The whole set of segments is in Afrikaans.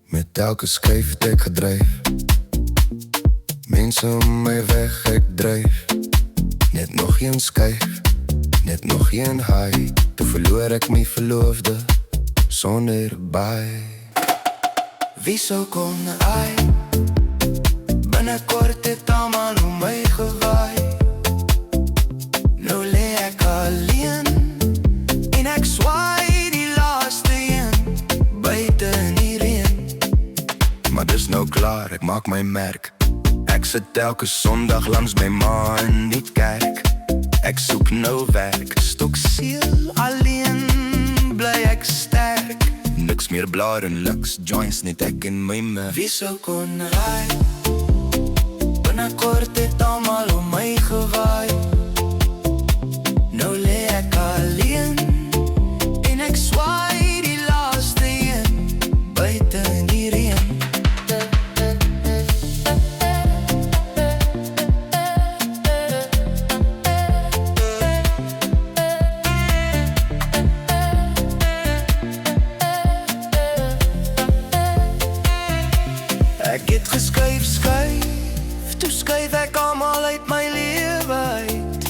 Met elke skryf het ek gedryf, mense om my weg ek dryf. Net nog een skyf, net nog een haai. Toe verloor ek my verloofde, sonder baai. Wie sou kon raai, binnekort het almal om my gewaai. Nou lê ek alleen, en ek swaai die laaste een, buite in die reën. Maar dis nou klaar, ek maak my merk. Ek sit elke Sondag langs my ma in die kerk. Ek soek nou werk, stok siel alleen, bly ek sterk. Niks meer blaar en luks, joints net ek en my me. Wie sou kon raai, binnekort het almal om my gewaai. Nou lê ek alleen, en ek swaai die laaste een, buite in die reën. Ek het geskuif, toe skuif ek almal uit my lewe uit.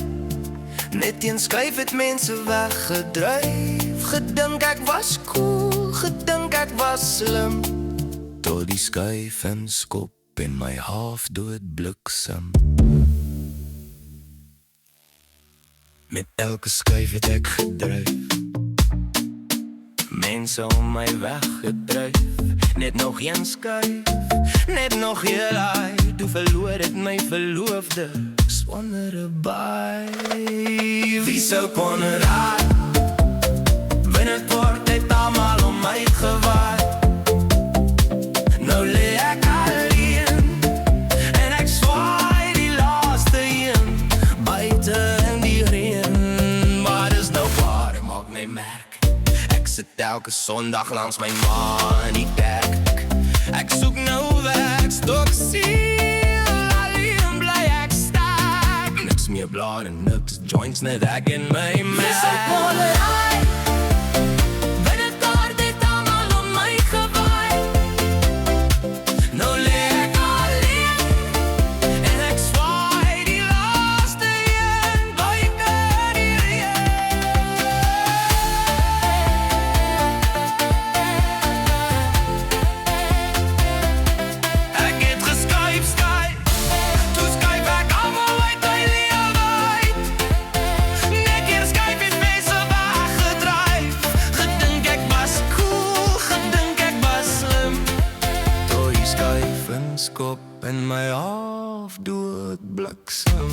Net een skuif het mense weggedryf. Gedink ek was cool, gedink ek was slim, tot die skuif en skop in my halfdood bliksem. Met elke skuif het ek gedryf, mense om my weggedryf. Net nog een skuif, net nog een laai. Toe verloor het my verloofde, sonder 'n baai. Wie sou kon raai, binnekort het almal om my gewaai. Nou lê ek alleen, en ek swaai die laaste een, buite in die reën. Maar dis nou waar, ek maak my merk. Ek sit elke Sondag langs my ma in die kerk. Ek soek nou werk, stok siel alleen, bly ek sterk. Niks meer blaar en niks, joints net ek en my merk. Wie sou kon raai, binnekort het almal om my gewaai. Nou lê ek alleen, en ek swaai die laaste een, buite die reën. Ek het geskuif, toe skuif ek almal uit my lewe uit. Net hier skuif het mense weggedryf. Gedink ek was cool, gedink ek was slim, tot die skuif en skop in my halfdood bliksem.